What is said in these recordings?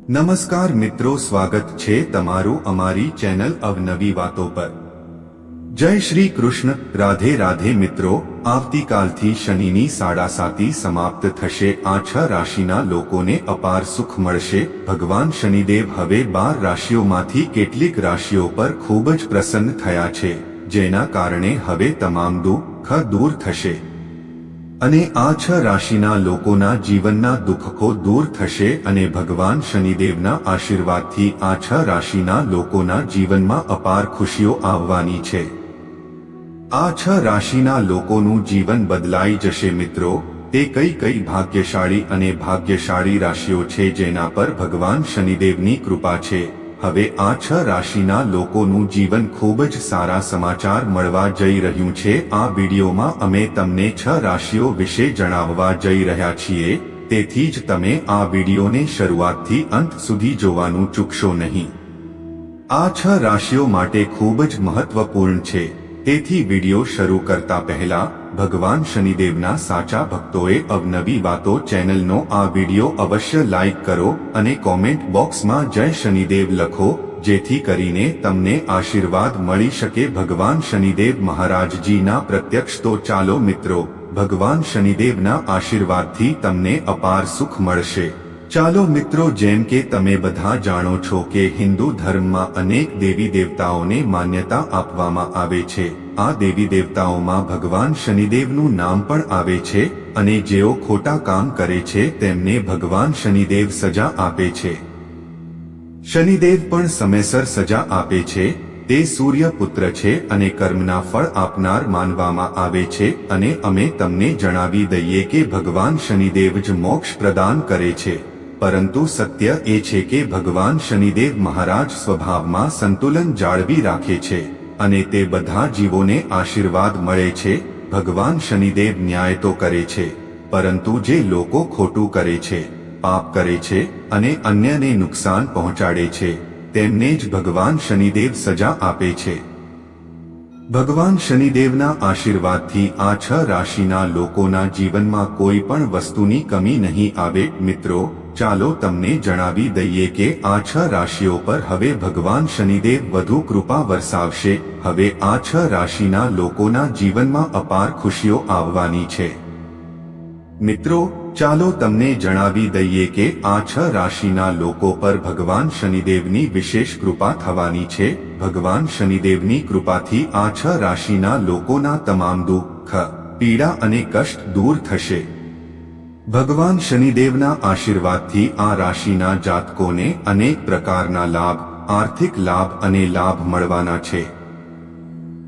નમસ્કાર મિત્રો, સ્વાગત છે તમારું અમારી ચેનલ અવનવી વાતો પર। જય શ્રી કૃષ્ણ, રાધે રાધે મિત્રો। આવતીકાલથી શનિની સાડાસાતી સમાપ્ત થશે। આ 6 રાશિના લોકોને અપાર સુખ મળશે। ભગવાન શનિદેવ હવે 12 રાશિઓમાંથી કેટલીક રાશિઓ પર ખૂબ જ પ્રસન્ન થયા છે, જેના કારણે હવે તમામ દુઃખ દૂર થશે અને આ 6 રાશિના લોકોના જીવનના દુઃખો દૂર થશે અને ભગવાન શનિદેવના આશીર્વાદથી આ 6 રાશિના લોકોના જીવનમાં અપાર ખુશીઓ આવવાની છે। આ 6 રાશિના લોકોનું જીવન બદલાઈ જશે મિત્રો। તે કઈ ભાગ્યશાળી અને ભાગ્યશાળી રાશિઓ છે જેના પર ભગવાન શનિદેવની કૃપા છે। હવે આ 6 રાશિના લોકોનું જીવન ખૂબ જ સારા સમાચાર મળવા જઈ રહ્યું છે। આ વિડીયોમાં અમે તમને 6 રાશિઓ વિશે જણાવવા જઈ રહ્યા છીએ, તેથી જ તમે આ વિડીયોને શરૂઆતથી અંત સુધી જોવાનું ચૂકશો નહીં। આ 6 રાશિઓ માટે ખૂબ જ મહત્વપૂર્ણ છે, તેથી વિડીયો શરૂ કરતા પહેલા ભગવાન શનિદેવના સાચા ભક્તોએ અવનવી વાતો ચેનલનો આ વિડીયો અવશ્ય લાઈક કરો અને કોમેન્ટ બોક્સમાં જય શનિદેવ લખો, જેથી કરીને તમને આશીર્વાદ મળી શકે ભગવાન શનિદેવ મહારાજજીના પ્રત્યક્ષ। તો ચાલો મિત્રો, ભગવાન શનિદેવના આશીર્વાદથી તમને અપાર સુખ મળશે। ચાલો મિત્રો, જેમ કે તમે બધા જાણો છો કે હિન્દુ ધર્મમાં અનેક દેવી દેવતાઓને માન્યતા આપવામાં આવે છે। આ દેવી દેવતાઓમાં ભગવાન શનિદેવનું નામ પણ આવે છે અને જેઓ ખોટા કામ કરે છે તેમને ભગવાન શનિદેવ સજા આપે છે। શનિદેવ પણ સમયસર સજા આપે છે। તે સૂર્ય પુત્ર છે અને કર્મના ફળ આપનાર માનવામાં આવે છે અને અમે તમને જણાવી દઈએ કે ભગવાન શનિદેવ જ મોક્ષ પ્રદાન કરે છે, પરંતુ સત્ય એ છે કે ભગવાન શનિદેવ મહારાજ સ્વભાવમાં સંતુલન જાળવી રાખે છે અને તે બધા જીવોને આશીર્વાદ મળે છે। ભગવાન શનિદેવ ન્યાય તો કરે છે, પરંતુ જે લોકો ખોટું કરે છે, પાપ કરે છે અને અન્યને નુકસાન પહોંચાડે છે, તેમને જ ભગવાન શનિદેવ સજા આપે છે। ભગવાન શનિદેવના આશીર્વાદથી આ 6 રાશિના લોકોના જીવનમાં કોઈ પણ વસ્તુની કમી નહીં આવે। મિત્રો, ચાલો તમને જણાવી દઈએ કે આ 6 રાશિઓ પર હવે ભગવાન શનિદેવ વધુ કૃપા વરસાવશે। હવે આ 6 રાશિના લોકોના જીવનમાં અપાર ખુશીઓ આવવાની છે। મિત્રો, ચાલો તમને જણાવી દઈએ કે આ 6 રાશિના લોકો પર ભગવાન શનિદેવની વિશેષ કૃપા થવાની છે। ભગવાન શનિદેવની કૃપાથી આ 6 રાશિના લોકોના તમામ દુઃખ, પીડા અને કષ્ટ દૂર થશે। ભગવાન શનિદેવના આશીર્વાદથી આ રાશિના જાતકોને અનેક પ્રકારના લાભ, આર્થિક લાભ અને લાભ મળવાના છે।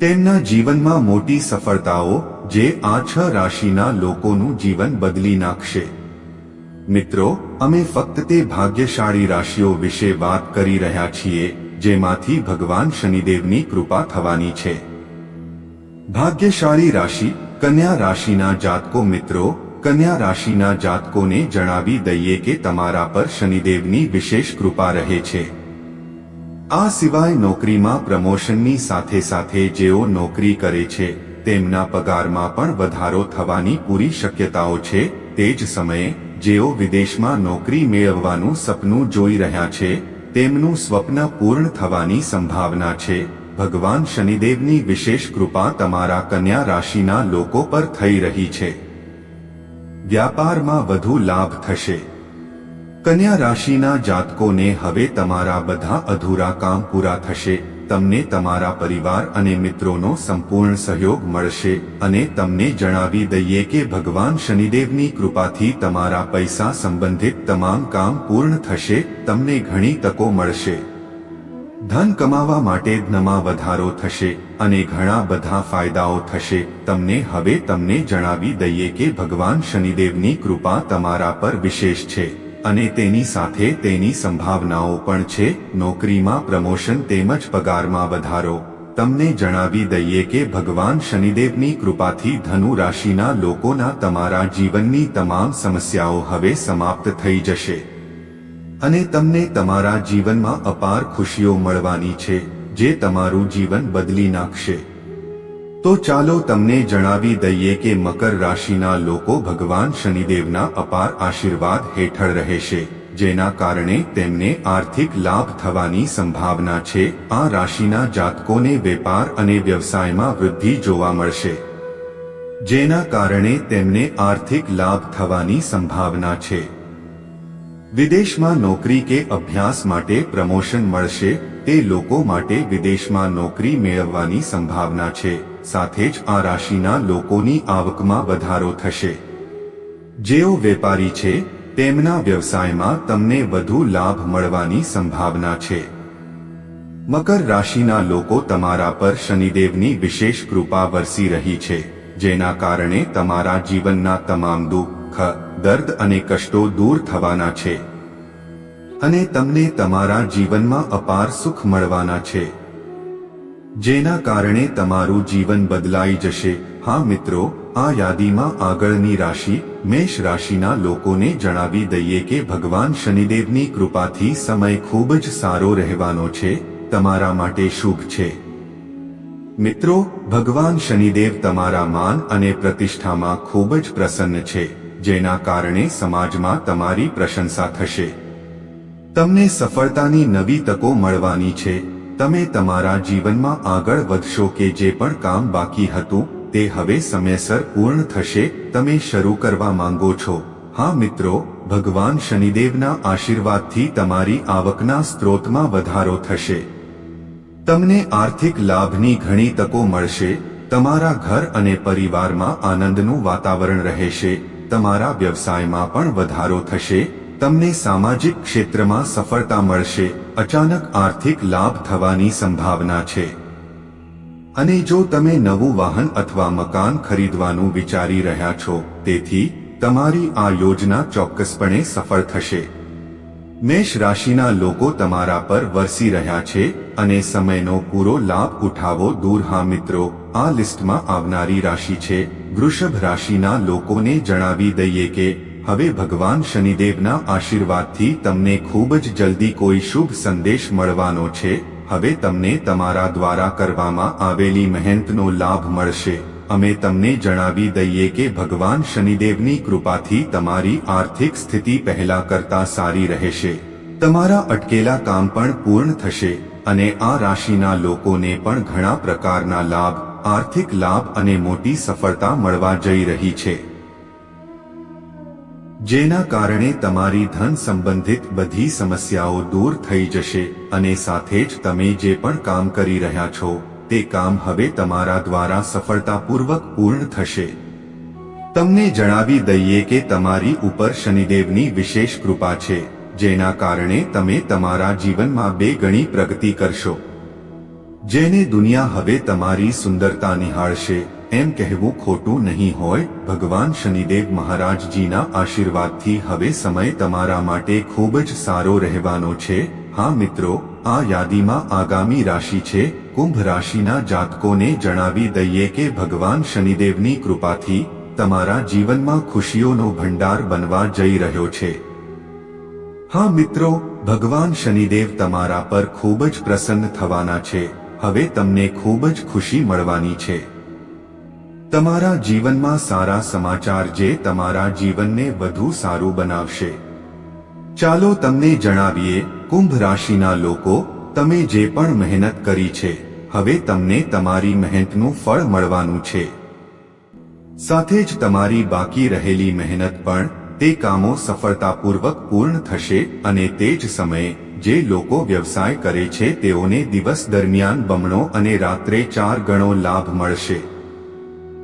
તેમના જીવનમાં મોટી સફળતાઓ જે આ 6 રાશિના લોકોનું જીવન બદલી નાખશે। મિત્રો, અમે ફક્ત તે ભાગ્યશાળી રાશિઓ વિશે વાત કરી રહ્યા છીએ જેમાંથી ભગવાન શનિદેવની કૃપા થવાની છે। ભાગ્યશાળી રાશિ કન્યા રાશિના જાતકો। મિત્રો, કન્યા રાશિના જાતકોને જણાવી દઈએ કે તમારા પર શનિદેવની વિશેષ કૃપા રહે છે। આ સિવાય નોકરીમાં પ્રમોશનની સાથે સાથે જેઓ નોકરી કરે છે તેમના પગારમાં પણ વધારો થવાની પૂરી શક્યતાઓ છે। તે જ સમયે જેઓ વિદેશમાં નોકરી મેળવવાનું સપનું જોઈ રહ્યા છે તેમનું સ્વપ્ન પૂર્ણ થવાની સંભાવના છે। ભગવાન શનિદેવની વિશેષ કૃપા તમારા કન્યા રાશિના લોકો પર થઈ રહી છે। વ્યાપારમાં વધુ લાભ થશે। કન્યા રાશિના જાતકોને હવે તમારા બધા અધૂરા કામ પૂરા થશે। તમને તમારા પરિવાર અને મિત્રોનો સંપૂર્ણ સહયોગ મળશે અને તમને જણાવી દઈએ કે ભગવાન શનિદેવની કૃપાથી તમારા પૈસા સંબંધિત તમામ કામ પૂર્ણ થશે। તમને ઘણી તકો મળશે। ધન કમાવા માટે ધનમાં વધારો થશે અને ઘણા બધા ફાયદાઓ થશે। તમને જણાવી દઈએ કે ભગવાન શનિદેવની કૃપા તમારા પર વિશેષ છે અને તેની સાથે તેની સંભાવનાઓ પણ છે। નોકરીમાં પ્રમોશન તેમજ પગારમાં વધારો। તમને જણાવી દઈએ કે ભગવાન શનિદેવની કૃપાથી ધનુ રાશિના લોકોના તમારા જીવનની તમામ સમસ્યાઓ હવે સમાપ્ત થઈ જશે અને તમને તમારા જીવનમાં અપાર ખુશીઓ મળવાની છે, જે તમારું જીવન બદલી નાખશે। તો ચાલો તમને જણાવી દઈએ કે મકર રાશિના લોકો ભગવાન શનિદેવના અપાર આશીર્વાદ હેઠળ રહેશે, જેના કારણે તેમને આર્થિક લાભ થવાની સંભાવના છે. આ રાશિના જાતકોને વેપાર અને વ્યવસાયમાં વૃદ્ધિ જોવા મળશે, જેના કારણે તેમને આર્થિક લાભ થવાની સંભાવના છે. વિદેશમાં નોકરી કે અભ્યાસ માટે પ્રમોશન મળશે. તે લોકો માટે વિદેશમાં નોકરી મેળવવાની સંભાવના છે. સાથે જ આ રાશિના લોકોની આવકમાં વધારો થશે. જેઓ વેપારી છે તેમના વ્યવસાયમાં તમને વધુ લાભ મળવાની સંભાવના છે. મકર રાશિના લોકો તમારા પર શનિદેવની વિશેષ કૃપા વરસી રહી છે, જેના કારણે તમારા જીવનના તમામ દુઃખ, દર્દ અને કષ્ટો દૂર થવાના છે અને તમને તમારા જીવનમાં અપાર સુખ મળવાના છે, જેના કારણે તમારું જીવન બદલાઈ જશે. હા મિત્રો, આ યાદીમાં આગળની રાશિ મેષ રાશિના લોકોને જણાવી દઈએ કે ભગવાન શનિદેવની કૃપાથી સમય ખૂબ જ સારો રહેવાનો છે, તમારા માટે શુભ છે. મિત્રો, ભગવાન શનિદેવ તમારા માન અને પ્રતિષ્ઠામાં ખૂબ જ પ્રસન્ન છે, જેના કારણે સમાજમાં તમારી પ્રશંસા થશે. તમને સફળતાની નવી તકો મળવાની છે. તમે તમારા જીવનમાં આગળ વધશો કે જે પણ કામ બાકી હતું તે હવે સમયસર પૂર્ણ થશે. તમે શરૂ કરવા માંગો છો. હા મિત્રો, ભગવાન શનિદેવના આશીર્વાદથી તમારી આવકના સ્ત્રોતમાં વધારો થશે. તમને આર્થિક લાભની ઘણી તકો મળશે. તમારા ઘર અને પરિવારમાં આનંદનું વાતાવરણ રહેશે. તમારા વ્યવસાયમાં પણ વધારો થશે. તમને સામાજિક ક્ષેત્રમાં સફળતા મળશે. અચાનક આર્થિક લાભ થવાની સંભાવના છે. અને જો તમે નવું વાહન અથવા મકાન ખરીદવાનું વિચારી રહ્યા છો, તેથી તમારી આ યોજના ચોક્કસપણે સફળ થશે. મેષ રાશિના લોકો તમારા પર વરસી રહ્યા છે અને સમયનો પૂરો લાભ ઉઠાવો દૂર. હા મિત્રો, આ લિસ્ટમાં આવનારી રાશિ છે વૃષભ રાશિના લોકોને જણાવી દઈએ કે હવે ભગવાન શનિદેવના આશીર્વાદથી તમને ખૂબ જ જલ્દી કોઈ શુભ સંદેશ મળવાનો છે. હવે તમને તમારા દ્વારા કરવામાં આવેલી મહેનતનો લાભ મળશે. અમે તમને જણાવી દઈએ કે ભગવાન શનિદેવની કૃપાથી તમારી આર્થિક સ્થિતિ પહેલા કરતા સારી રહેશે. તમારા અટકેલા કામ પણ પૂર્ણ થશે અને આ રાશિના લોકોને પણ ઘણા પ્રકારના લાભ, આર્થિક લાભ અને મોટી સફળતા મળવા જઈ રહી છે, જેના કારણે તમારી ધન સંબંધિત બધી સમસ્યાઓ દૂર થઈ જશે અને સાથે જ તમે જે પણ કામ કરી રહ્યા છો તે કામ હવે તમારા દ્વારા સફળતાપૂર્વક પૂર્ણ થશે. તમને જણાવી દઈએ કે તમારી ઉપર શનિદેવની વિશેષ કૃપા છે, જેના કારણે તમે તમારા જીવનમાં 2 ગણી પ્રગતિ કરશો. જેને દુનિયા હવે તમારી સુંદરતા નિહાળશે એમ કહેવું ખોટું નહીં હોય. ભગવાન શનિદેવ મહારાજજીના આશીર્વાદથી હવે સમય તમારા માટે ખૂબ જ સારો રહેવાનો છે. હા મિત્રો, આ યાદીમાં આગામી રાશિ છે કુંભ રાશિના જાતકોને જણાવી દઈએ કે ભગવાન શનિદેવની કૃપાથી તમારા જીવનમાં ખુશીઓનો ભંડાર બનવા જઈ રહ્યો છે. હા મિત્રો, ભગવાન શનિદેવ તમારા પર ખૂબ જ પ્રસન્ન થવાના છે. હવે તમને ખૂબ જ ખુશી મળવાની છે. તમારા જીવનમાં સારા સમાચાર જે તમારા જીવનને વધુ સારું બનાવશે. ચાલો તમને જણાવીએ, કુંભ રાશિના લોકો, તમે જે પણ મહેનત કરી છે હવે તમને તમારી મહેનતનું ફળ મળવાનું છે. સાથે જ તમારી બાકી રહેલી મહેનત પણ, તે કામો સફળતાપૂર્વક પૂર્ણ થશે અને તે જ સમયે જે લોકો વ્યવસાય કરે છે તેઓને દિવસ દરમિયાન બમણો અને રાત્રે 4 ગણો લાભ મળશે.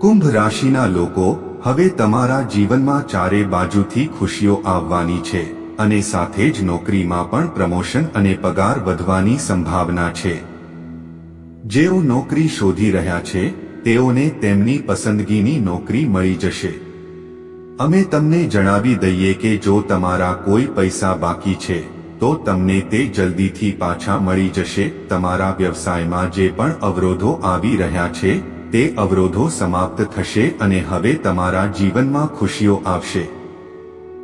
કુંભ રાશિના લોકો, હવે તમારા જીવનમાં ચારે બાજુથી ખુશીઓ આવવાની છે અને સાથે જ નોકરીમાં પણ પ્રમોશન અને પગાર વધવાની સંભાવના છે. જેઓ નોકરી શોધી રહ્યા છે તેઓને તેમની પસંદગીની નોકરી મળી જશે. અમે તમને જણાવી દઈએ કે જો તમારા કોઈ પૈસા બાકી છે તો તમને તે જલ્દીથી પાછા મળી જશે. તમારા વ્યવસાયમાં જે પણ અવરોધો આવી રહ્યા છે તે અવરોધો સમાપ્ત થશે અને હવે તમારા જીવનમાં ખુશીઓ આવશે.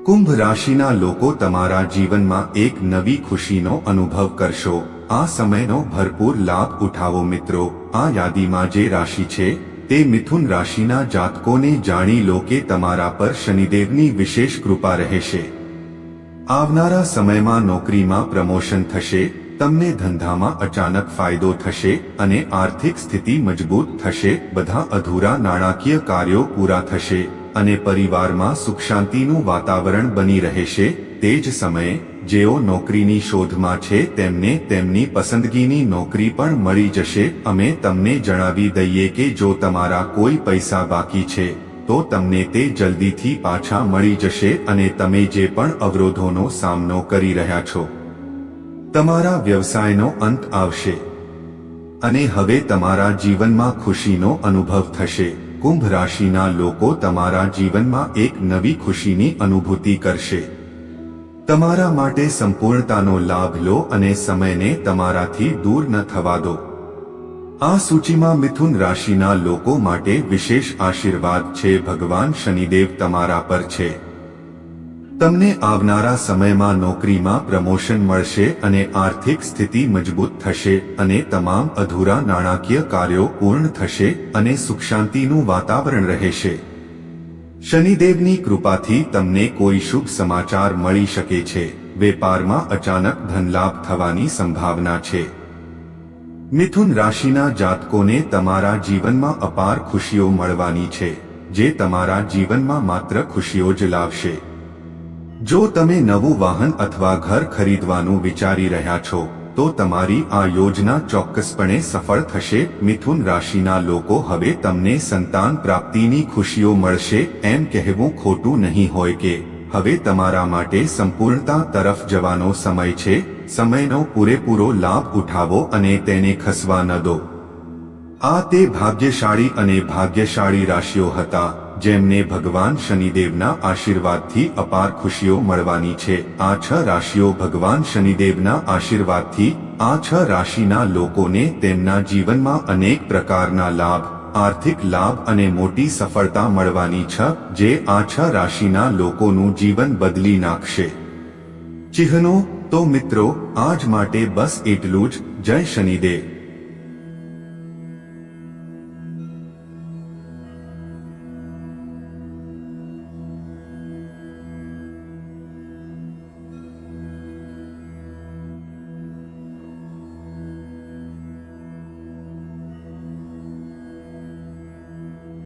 કુંભ રાશિના લોકો તમારા જીવનમાં એક નવી ખુશીનો અનુભવ કરશો. આ સમયનો ભરપૂર લાભ ઉઠાવો મિત્રો. આ યાદીમાં જે રાશિ છે તે મિથુન રાશિના જાતકોને જાણી લો કે તમારા પર શનિદેવની વિશેષ કૃપા રહેશે. આવનારા સમયમાં નોકરીમાં પ્રમોશન થશે, તમને ધંધામાં અચાનક ફાયદો થશે અને આર્થિક સ્થિતિ મજબૂત થશે. બધા અધૂરા નાણાકીય કાર્યો પૂરા થશે અને પરિવારમાં સુખ શાંતિનું વાતાવરણ બની રહેશે. તે જ સમયે જેઓ નોકરીની શોધમાં છે તેમને તેમની પસંદગીની નોકરી પણ મળી જશે. અમે તમને જણાવી દઈએ કે જો તમારા કોઈ પૈસા બાકી છે તો તમને તે જલ્દીથી પાછા મળી જશે અને તમે જે પણ અવરોધોનો સામનો કરી રહ્યા છો તમારા વ્યવસાયનો અંત આવશે અને હવે તમારા જીવનમાં ખુશીનો અનુભવ થશે. કુંભ રાશિના લોકો તમારા જીવનમાં એક નવી ખુશીની અનુભૂતિ કરશે. તમારા માટે સંપૂર્ણતાનો લાભ લો અને સમયને તમારાથી દૂર ન થવા દો. આ સૂચિમાં મિથુન રાશિના લોકો માટે વિશેષ આશીર્વાદ છે. ભગવાન શનિદેવ તમારા પર છે. તમને આવનારા સમયમાં નોકરીમાં પ્રમોશન મળશે અને આર્થિક સ્થિતિ મજબૂત થશે અને તમામ અધૂરા નાણાકીય કાર્યો પૂર્ણ થશે અને સુખ શાંતિનું વાતાવરણ રહેશે. શનિદેવની કૃપાથી તમને કોઈ શુભ સમાચાર મળી શકે છે. વેપારમાં અચાનક ધનલાભ થવાની સંભાવના છે. મિથુન રાશિના જાતકોને તમારા જીવનમાં અપાર ખુશીઓ મળવાની છે, જે તમારા જીવનમાં માત્ર ખુશીઓ જ લાવશે. જો તમે નવું વાહન અથવા ઘર ખરીદવાનું વિચારી રહ્યા છો તો તમારી આ યોજના ચોક્કસપણે સફળ થશે. મિથુન રાશિના લોકો હવે તમને સંતાન પ્રાપ્તિની ખુશીઓ મળશે. એમ કહેવું ખોટું નહીં હોય કે હવે તમારા માટે સંપૂર્ણતા તરફ જવાનો સમય છે. સમયનો પૂરેપૂરો લાભ ઉઠાવો અને તેને ખસવા ન દો. આ તે ભાગ્યશાળી અને ભાગ્યશાળી રાશિઓ હતા જેમને ભગવાન શનિદેવના આશીર્વાદથી અપાર ખુશીઓ મળવાની છે. આ 6 રાશિઓ ભગવાન શનિદેવના આશીર્વાદથી આ 6 રાશિના લોકોને તેમના જીવનમાં અનેક પ્રકારના લાભ, આર્થિક લાભ અને મોટી સફળતા મળવાની છે, જે આ 6 રાશિના લોકોનું જીવન બદલી નાખશે. ચિહ્નો તો મિત્રો આજ માટે બસ એટલું જ. જય શનિદેવ.